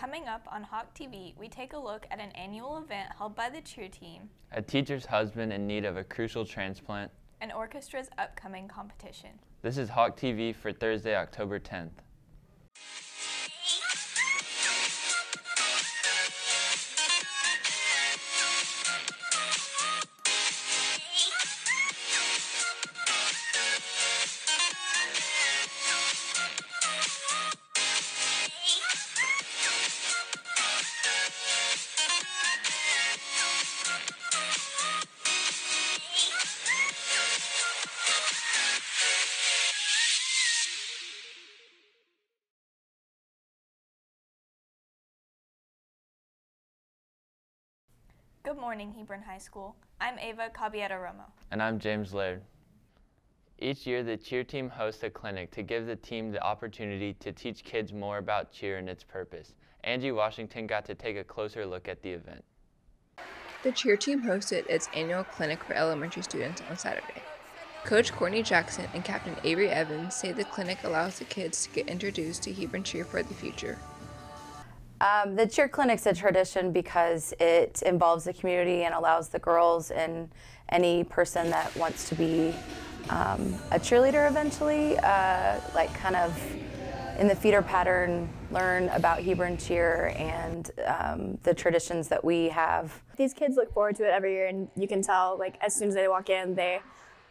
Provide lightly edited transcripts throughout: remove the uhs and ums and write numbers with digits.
Coming up on Hawk TV, we take a look at an annual event held by the cheer team, a teacher's husband in need of a crucial transplant, and orchestra's upcoming competition. This is Hawk TV for Thursday, October 10th. Good morning, Hebron High School. I'm Ava Caballero-Romo. And I'm James Laird. Each year, the cheer team hosts a clinic to give the team the opportunity to teach kids more about cheer and its purpose. Angie Washington got to take a closer look at the event. The cheer team hosted its annual clinic for elementary students on Saturday. Coach Courtney Jackson and Captain Avery Evans say the clinic allows the kids to get introduced to Hebron cheer for the future. The cheer clinic's a tradition because it involves the community and allows the girls and any person that wants to be a cheerleader eventually, like kind of in the feeder pattern, learn about Hebron cheer and the traditions that we have. These kids look forward to it every year, and you can tell, like, as soon as they walk in, they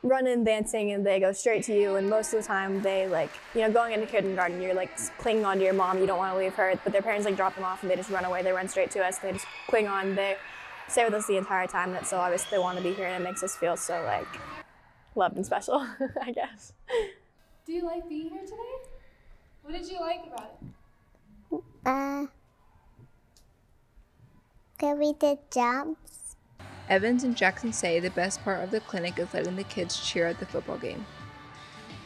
run in dancing and they go straight to you, and most of the time they, like, you know, going into kindergarten, you're like clinging on to your mom, you don't want to leave her, but their parents like drop them off and they just run away, they run straight to us, they just cling on, they stay with us the entire time, and so obviously they want to be here and it makes us feel so like loved and special, I guess. Do you like being here today? What did you like about it? Because we did jumps. Evans and Jackson say the best part of the clinic is letting the kids cheer at the football game.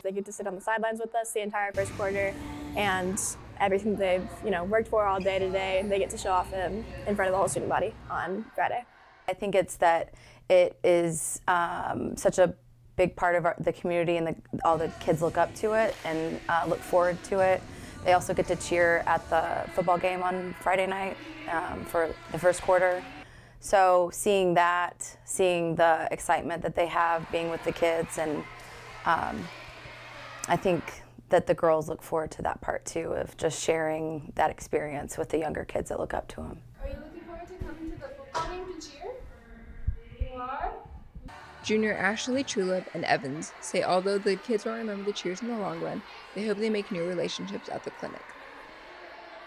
They get to sit on the sidelines with us the entire first quarter, and everything they've, you know, worked for all day today, they get to show off in front of the whole student body on Friday. I think it's that it is such a big part of the community, and all the kids look up to it and look forward to it. They also get to cheer at the football game on Friday night for the first quarter. So seeing that, seeing the excitement that they have being with the kids, and I think that the girls look forward to that part too, of just sharing that experience with the younger kids that look up to them. Are you looking forward to coming to the football game to cheer? You are? Junior Ashley, Treulieb, and Evans say although the kids won't remember the cheers in the long run, they hope they make new relationships at the clinic.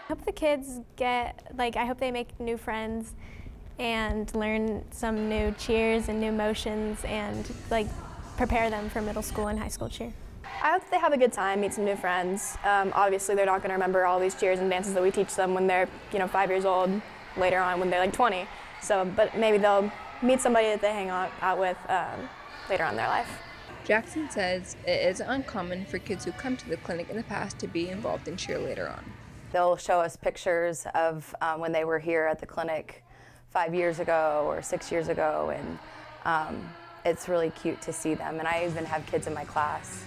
I hope the kids I hope they make new friends and learn some new cheers and new motions and like prepare them for middle school and high school cheer. I hope they have a good time, meet some new friends. Obviously they're not going to remember all these cheers and dances that we teach them when they're, you know, 5 years old, later on when they're like 20. So, but maybe they'll meet somebody that they hang out with later on in their life. Jackson says it isn't uncommon for kids who come to the clinic in the past to be involved in cheer later on. They'll show us pictures of when they were here at the clinic 5 years ago or 6 years ago, and it's really cute to see them. And I even have kids in my class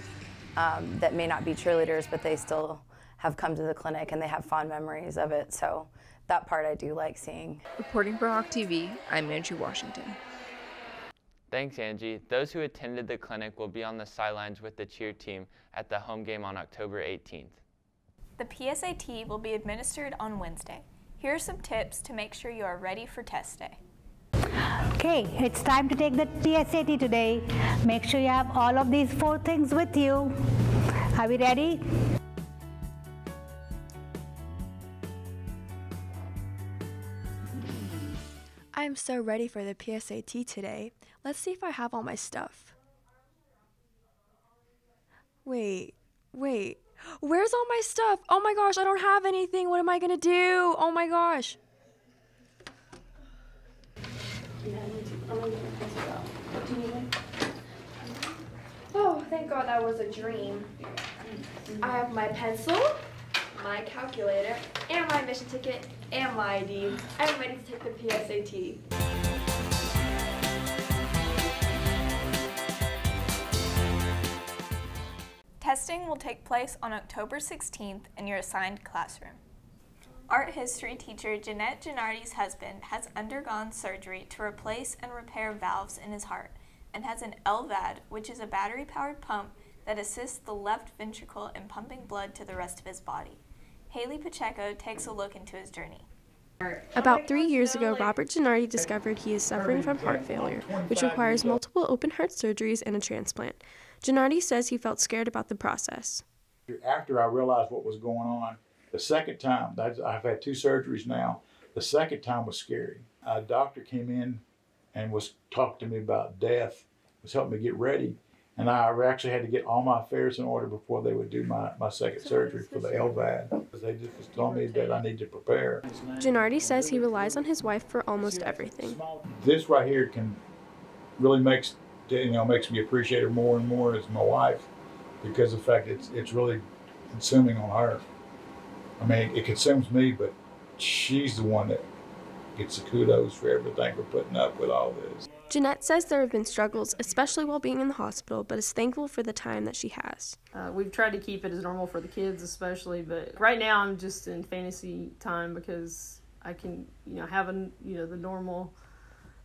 that may not be cheerleaders, but they still have come to the clinic and they have fond memories of it. So that part I do like seeing. Reporting for Hawk TV, I'm Angie Washington. Thanks, Angie. Those who attended the clinic will be on the sidelines with the cheer team at the home game on October 18th. The PSAT will be administered on Wednesday. Here are some tips to make sure you are ready for test day. Okay, it's time to take the PSAT today. Make sure you have all of these 4 things with you. Are we ready? I am so ready for the PSAT today. Let's see if I have all my stuff. Wait. Where's all my stuff? Oh my gosh, I don't have anything. What am I gonna do? Oh my gosh. Oh, thank God that was a dream. I have my pencil, my calculator, and my admission ticket, and my ID. I'm ready to take the PSAT. Testing will take place on October 16th in your assigned classroom. Art history teacher Jeanette Genuardi's husband has undergone surgery to replace and repair valves in his heart and has an LVAD, which is a battery-powered pump that assists the left ventricle in pumping blood to the rest of his body. Haley Pacheco takes a look into his journey. About 3 years ago, Robert Genuardi discovered he is suffering from heart failure, which requires multiple open heart surgeries and a transplant. Genuardi says he felt scared about the process. After I realized what was going on, the second time, I've had 2 surgeries now, the second time was scary. A doctor came in and was talking to me about death, was helping me get ready. And I actually had to get all my affairs in order before they would do my second surgery for the LVAD. They just was telling me that I need to prepare. Genuardi says he relies on his wife for almost everything. This right here can really makes me appreciate her more and more as my wife, because of the fact it's really consuming on her. I mean, it consumes me, but she's the one that gets the kudos for everything for putting up with all this. Jeanette says there have been struggles, especially while being in the hospital, but is thankful for the time that she has. We've tried to keep it as normal for the kids especially, but right now I'm just in fantasy time because I can, have the normal,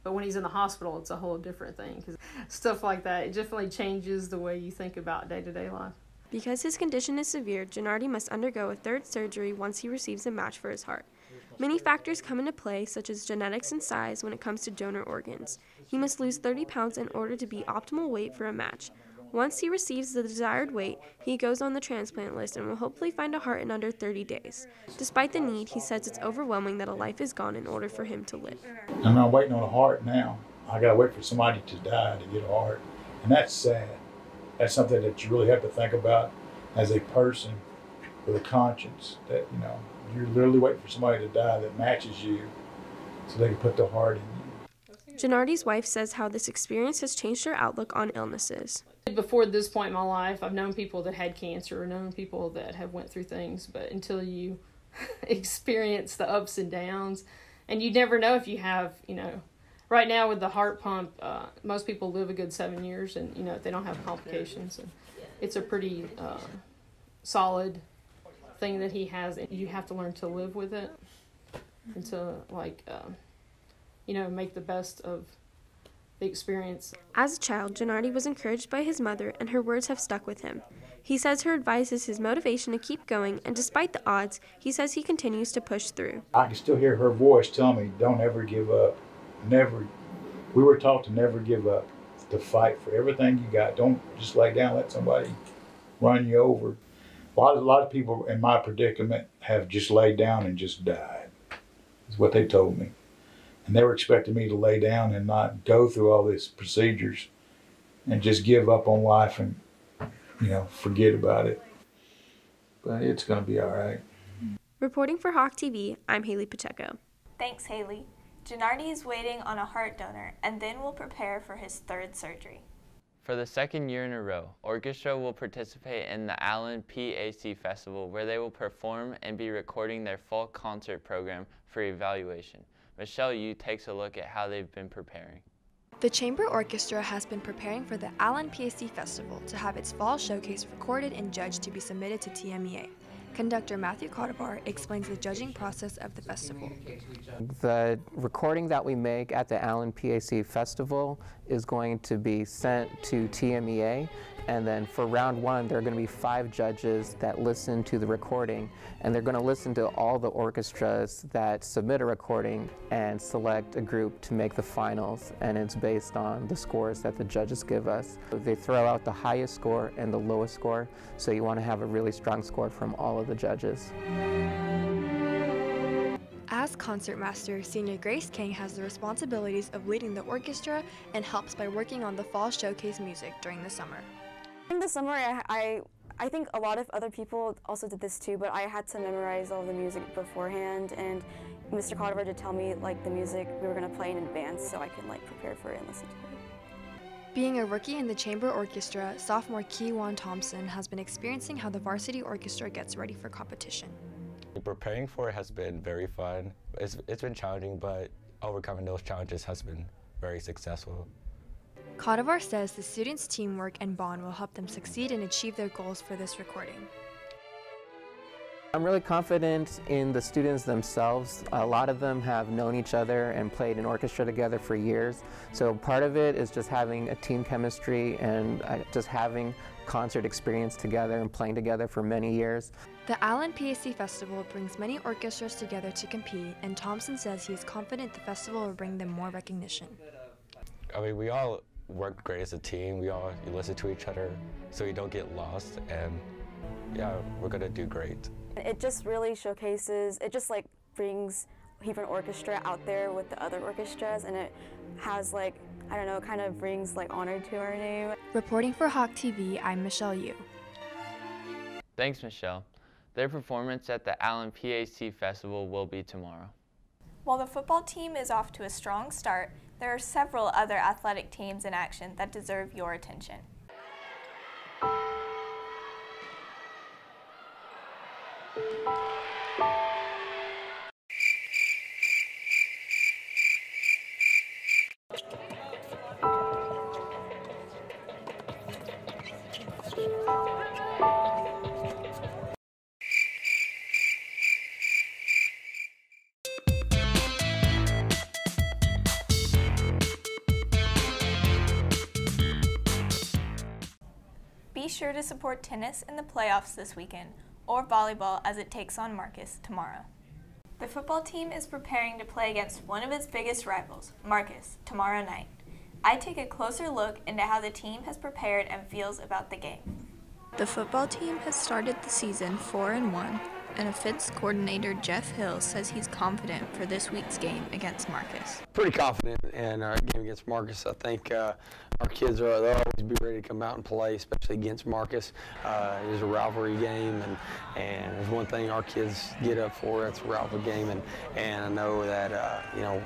but when he's in the hospital, it's a whole different thing. Because stuff like that, it definitely changes the way you think about day-to-day life. Because his condition is severe, Genuardi must undergo a 3rd surgery once he receives a match for his heart. Many factors come into play, such as genetics and size, when it comes to donor organs. He must lose 30 pounds in order to be optimal weight for a match. Once he receives the desired weight, he goes on the transplant list and will hopefully find a heart in under 30 days. Despite the need, he says it's overwhelming that a life is gone in order for him to live. I'm not waiting on a heart now. I gotta wait for somebody to die to get a heart. And that's sad. That's something that you really have to think about as a person with a conscience, that, you're literally waiting for somebody to die that matches you so they can put the heart in you. Genuardi's wife says how this experience has changed her outlook on illnesses. Before this point in my life, I've known people that had cancer, known people that have went through things, but until you experience the ups and downs, and you never know if you have, right now with the heart pump, most people live a good 7 years, and, if they don't have complications. And it's a pretty solid thing that he has, and you have to learn to live with it and to, make the best of the experience. As a child, Genuardi was encouraged by his mother, and her words have stuck with him. He says her advice is his motivation to keep going, and despite the odds, he says he continues to push through. I can still hear her voice telling me, don't ever give up. Never. We were taught to never give up, to fight for everything you got. Don't just lay down, let somebody run you over. A lot of people in my predicament have just laid down and just died, is what they told me. And they were expecting me to lay down and not go through all these procedures and just give up on life and, forget about it. But it's going to be all right. Reporting for Hawk TV, I'm Haley Pacheco. Thanks, Haley. Genuardi is waiting on a heart donor and then will prepare for his 3rd surgery. For the 2nd year in a row, orchestra will participate in the Allen PAC Festival, where they will perform and be recording their fall concert program for evaluation. Michelle Yu takes a look at how they've been preparing. The Chamber Orchestra has been preparing for the Allen PAC Festival to have its fall showcase recorded and judged to be submitted to TMEA. Conductor Matthew Cautivar explains the judging process of the festival. The recording that we make at the Allen PAC Festival is going to be sent to TMEA, and then for round 1 there are going to be 5 judges that listen to the recording, and they're going to listen to all the orchestras that submit a recording and select a group to make the finals, and it's based on the scores that the judges give us. They throw out the highest score and the lowest score, so you want to have a really strong score from all of the judges. As concertmaster, Senior Grace Kang has the responsibilities of leading the orchestra and helps by working on the fall showcase music during the summer. In the summer, I think a lot of other people also did this too, but I had to memorize all the music beforehand, and Mr. Cautivar did tell me the music we were going to play in advance so I can prepare for it and listen to it. Being a rookie in the chamber orchestra, sophomore Juan Thompson has been experiencing how the varsity orchestra gets ready for competition. Preparing for it has been very fun. It's been challenging, but overcoming those challenges has been very successful. Cautivar says the students' teamwork and bond will help them succeed and achieve their goals for this recording. I'm really confident in the students themselves. A lot of them have known each other and played in orchestra together for years. So part of it is just having a team chemistry and just having concert experience together and playing together for many years. The Allen PAC Festival brings many orchestras together to compete, and Thompson says he is confident the festival will bring them more recognition. I mean, we all work great as a team. We listen to each other so we don't get lost, and yeah, we're gonna do great. It just really showcases, it just like brings Hebron Orchestra out there with the other orchestras, and it has like, I don't know, kind of brings like honor to our name. Reporting for Hawk TV, I'm Michelle Yu. Thanks, Michelle. Their performance at the Allen PAC Festival will be tomorrow. While the football team is off to a strong start, there are several other athletic teams in action that deserve your attention. Be sure to support tennis in the playoffs this weekend, or volleyball as it takes on Marcus tomorrow. The football team is preparing to play against one of its biggest rivals, Marcus, tomorrow night. I take a closer look into how the team has prepared and feels about the game. The football team has started the season 4-1, and offense coordinator Jeff Hill says he's confident for this week's game against Marcus. Pretty confident in our game against Marcus. I think our kids they'll always be ready to come out and play, especially against Marcus. It is a rivalry game, and there's one thing our kids get up for, that's a rivalry game, and I know that we're going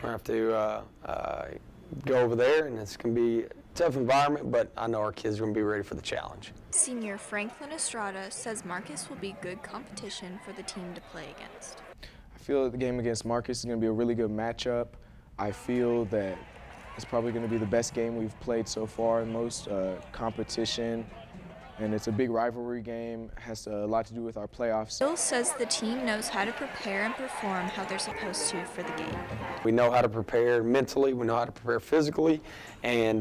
to have to go over there, and it's going to be a tough environment, but I know our kids are going to be ready for the challenge. Senior Franklin Estrada says Marcus will be good competition for the team to play against. I feel that the game against Marcus is going to be a really good matchup. I feel that it's probably going to be the best game we've played so far, most competition, and it's a big rivalry game. It has a lot to do with our playoffs. Hill says the team knows how to prepare and perform how they're supposed to for the game. We know how to prepare mentally, we know how to prepare physically, and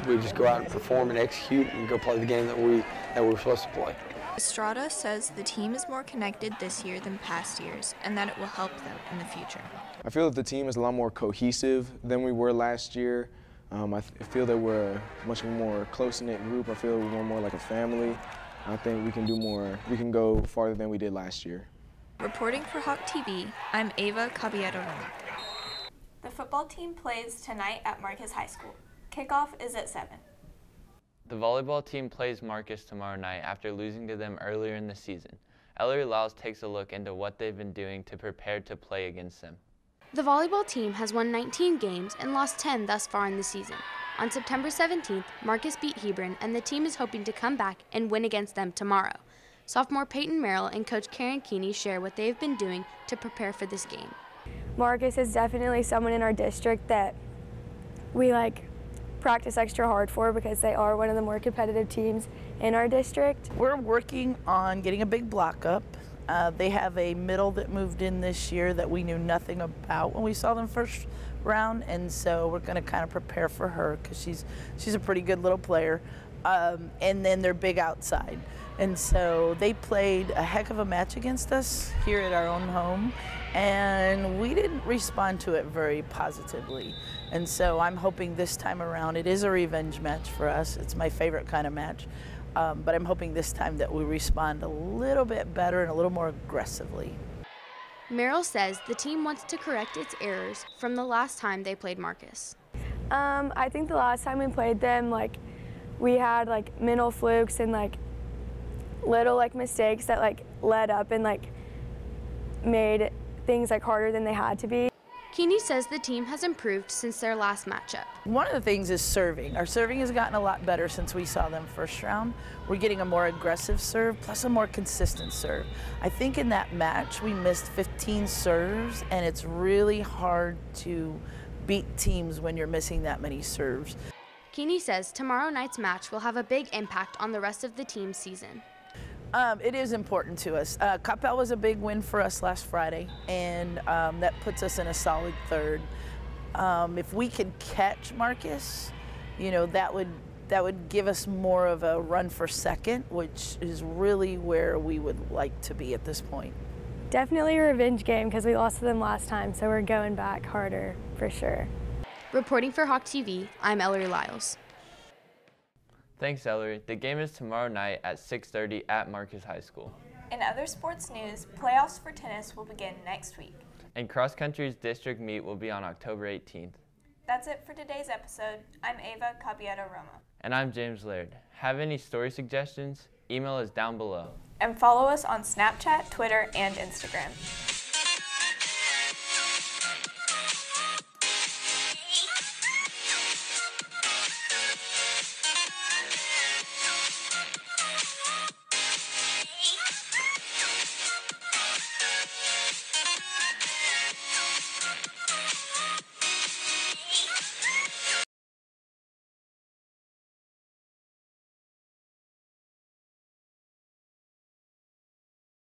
we just go out and perform and execute and go play the game that we're supposed to play. Estrada says the team is more connected this year than past years, and that it will help them in the future. I feel that the team is a lot more cohesive than we were last year. I feel that we're a much more close-knit group. I feel we're more like a family. I think we can do more. We can go farther than we did last year. Reporting for Hawk TV, I'm Ava Caballero. The football team plays tonight at Marcus High School. Kickoff is at 7. The volleyball team plays Marcus tomorrow night after losing to them earlier in the season. Ellery Lyles takes a look into what they've been doing to prepare to play against them. The volleyball team has won 19 games and lost 10 thus far in the season. On September 17th, Marcus beat Hebron, and the team is hoping to come back and win against them tomorrow. Sophomore Payton Merrill and Coach Karen Keeney share what they've been doing to prepare for this game. Marcus is definitely someone in our district that we practice extra hard for because they are one of the more competitive teams in our district. We're working on getting a big block up. They have a middle that moved in this year that we knew nothing about when we saw them first round, and so we're going to kind of prepare for her because she's a pretty good little player. And then they're big outside. And so they played a heck of a match against us here at our own home, and we didn't respond to it very positively. And so I'm hoping this time around, it is a revenge match for us. It's my favorite kind of match. But I'm hoping this time that we respond a little bit better and a little more aggressively. Merrill says the team wants to correct its errors from the last time they played Marcus. I think the last time we played them, we had mental flukes and little mistakes that led up and made things harder than they had to be. Keeney says the team has improved since their last matchup. One of the things is serving. Our serving has gotten a lot better since we saw them first round. We're getting a more aggressive serve plus a more consistent serve. I think in that match we missed 15 serves, and it's really hard to beat teams when you're missing that many serves. Keeney says tomorrow night's match will have a big impact on the rest of the team's season. It is important to us. Coppell was a big win for us last Friday, and that puts us in a solid third. If we could catch Marcus, you know, that would give us more of a run for second, which is really where we would like to be at this point. Definitely a revenge game because we lost to them last time, so we're going back harder for sure. Reporting for Hawk TV, I'm Ellery Lyles. Thanks, Ellery. The game is tomorrow night at 6:30 at Marcus High School. In other sports news, playoffs for tennis will begin next week. And cross country's district meet will be on October 18th. That's it for today's episode. I'm Ava Capieta-Roma. And I'm James Laird. Have any story suggestions? Email us down below. And follow us on Snapchat, Twitter, and Instagram.